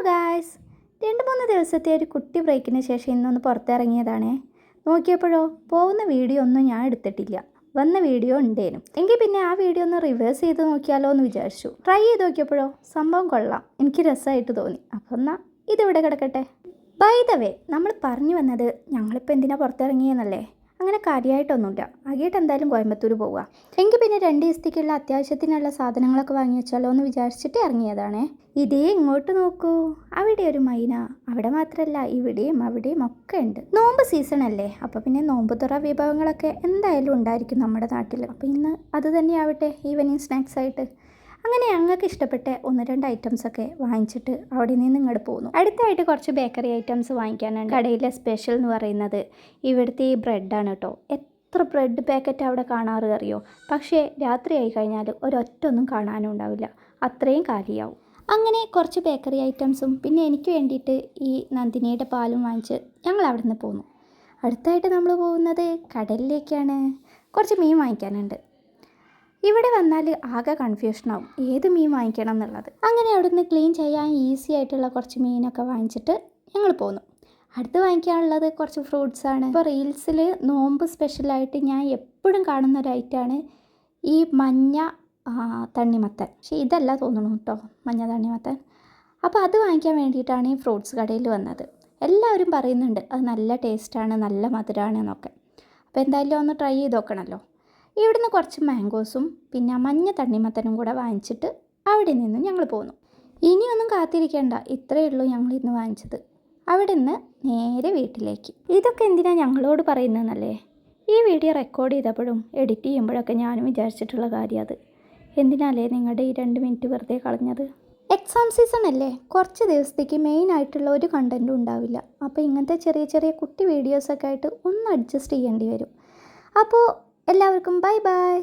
Guys, 2-3 ദിവസത്തെ ഒരു കുട്ടി ബ്രേക്കിന് ശേഷം ഇന്നൊന്ന് പുറത്തിറങ്ങിയതാണേ. നോക്കിയപ്പോഴോ പോകുന്ന വീഡിയോ ഒന്നും ഞാൻ എടുത്തിട്ടില്ല. വന്ന വീഡിയോ ഉണ്ടേനും. എങ്കിൽ പിന്നെ ആ വീഡിയോ ഒന്ന് റിവേഴ്സ് ചെയ്ത് നോക്കിയാലോ എന്ന് വിചാരിച്ചു. ട്രൈ ചെയ്ത് നോക്കിയപ്പോഴോ സംഭവം കൊള്ളാം, എനിക്ക് രസമായിട്ട് തോന്നി. അപ്പം എന്നാൽ ഇതിവിടെ കിടക്കട്ടെ. ബൈ ദ വേ, നമ്മൾ പറഞ്ഞു വന്നത് ഞങ്ങളിപ്പോൾ എന്തിനാണ് പുറത്തിറങ്ങിയെന്നല്ലേ. അങ്ങനെ കാര്യമായിട്ടൊന്നുമില്ല. ആകിയിട്ട് എന്തായാലും കോയമ്പത്തൂർ പോവുക. എങ്കിൽ പിന്നെ 2 ദിവസത്തേക്കുള്ള അത്യാവശ്യത്തിനുള്ള സാധനങ്ങളൊക്കെ വാങ്ങി വെച്ചാലോ എന്ന് വിചാരിച്ചിട്ട് ഇറങ്ങിയതാണേ. ഇതേ ഇങ്ങോട്ട് നോക്കൂ, അവിടെ ഒരു മൈന. അവിടെ മാത്രമല്ല, ഇവിടെയും അവിടെയും ഒക്കെ ഉണ്ട്. നോമ്പ് സീസൺ അല്ലേ, അപ്പോൾ പിന്നെ നോമ്പ് തുറ വിഭവങ്ങളൊക്കെ എന്തായാലും ഉണ്ടായിരിക്കും നമ്മുടെ നാട്ടിൽ. അപ്പോൾ ഇന്ന് അത് തന്നെയാവട്ടെ ഈവനിങ് സ്നാക്സ് ആയിട്ട്. അങ്ങനെ ഞങ്ങൾക്ക് ഇഷ്ടപ്പെട്ട 1-2 ഐറ്റംസൊക്കെ വാങ്ങിച്ചിട്ട് അവിടെ നിന്ന് ഇങ്ങോട്ട് പോകുന്നു. അടുത്തായിട്ട് കുറച്ച് ബേക്കറി ഐറ്റംസ് വാങ്ങിക്കാനാണ്. കടയിലെ സ്പെഷ്യൽ എന്ന് പറയുന്നത് ഇവിടുത്തെ ഈ ബ്രെഡാണ് കേട്ടോ. എത്ര ബ്രെഡ് പാക്കറ്റ് അവിടെ കാണാറ് അറിയോ. പക്ഷേ രാത്രിയായി കഴിഞ്ഞാൽ ഒരൊറ്റൊന്നും കാണാനും ഉണ്ടാവില്ല, അത്രയും കാലിയാവും. അങ്ങനെ കുറച്ച് ബേക്കറി ഐറ്റംസും പിന്നെ എനിക്ക് വേണ്ടിയിട്ട് ഈ നന്ദിനിയുടെ പാലും വാങ്ങിച്ച് ഞങ്ങൾ അവിടെ നിന്ന് പോന്നു. അടുത്തായിട്ട് നമ്മൾ പോകുന്നത് കടലിലേക്കാണ്. കുറച്ച് മീൻ വാങ്ങിക്കാനുണ്ട്. ഇവിടെ വന്നാൽ ആകെ കൺഫ്യൂഷനാവും ഏത് മീൻ വാങ്ങിക്കണം എന്നുള്ളത്. അങ്ങനെ അവിടെ നിന്ന് ക്ലീൻ ചെയ്യാൻ ഈസി ആയിട്ടുള്ള കുറച്ച് മീനൊക്കെ വാങ്ങിച്ചിട്ട് ഞങ്ങൾ പോന്നു. അടുത്ത് വാങ്ങിക്കാനുള്ളത് കുറച്ച് ഫ്രൂട്ട്സാണ്. ഇപ്പോൾ റീൽസിൽ നോമ്പ് സ്പെഷ്യലായിട്ട് ഞാൻ എപ്പോഴും കാണുന്ന ഒരു ഐറ്റമാണ് ഈ മഞ്ഞ തണ്ണിമത്തൻ. പക്ഷേ ഇതല്ല തോന്നുന്നു കേട്ടോ മഞ്ഞ തണ്ണിമത്തൻ. അപ്പോൾ അത് വാങ്ങിക്കാൻ വേണ്ടിയിട്ടാണ് ഈ ഫ്രൂട്ട്സ് കടയിൽ വന്നത്. എല്ലാവരും പറയുന്നുണ്ട് അത് നല്ല ടേസ്റ്റാണ്, നല്ല മധുരമാണ് എന്നൊക്കെ. അപ്പോൾ എന്തായാലും ഒന്ന് ട്രൈ ചെയ്ത് നോക്കണമല്ലോ. ഇവിടുന്ന് കുറച്ച് മാംഗോസും പിന്നെ മഞ്ഞ തണ്ണിമത്തനും കൂടെ വാങ്ങിച്ചിട്ട് അവിടെ നിന്ന് ഞങ്ങൾ പോന്നു. ഇനിയൊന്നും കാത്തിരിക്കേണ്ട, ഇത്രയേ ഉള്ളൂ ഞങ്ങൾ ഇന്ന് വാങ്ങിച്ചത്. അവിടെ നിന്ന് നേരെ വീട്ടിലേക്ക്. ഇതൊക്കെ എന്തിനാണ് ഞങ്ങളോട് പറയുന്നതെന്നല്ലേ. ഈ വീഡിയോ റെക്കോർഡ് ചെയ്തപ്പോഴും എഡിറ്റ് ചെയ്യുമ്പോഴൊക്കെ ഞാനും വിചാരിച്ചിട്ടുള്ള കാര്യം അത്. എന്തിനാലേ നിങ്ങളുടെ ഈ 2 മിനിറ്റ് വെറുതെ കളഞ്ഞത്. എക്സാം സീസൺ അല്ലേ, കുറച്ച് ദിവസത്തേക്ക് മെയിൻ ആയിട്ടുള്ള ഒരു കണ്ടൻറ്റും ഉണ്ടാവില്ല. അപ്പോൾ ഇങ്ങനത്തെ ചെറിയ ചെറിയ കുട്ടി വീഡിയോസൊക്കെ ആയിട്ട് ഒന്ന് അഡ്ജസ്റ്റ് ചെയ്യേണ്ടി വരും. അപ്പോൾ എല്ലാവർക്കും ബൈ ബൈ.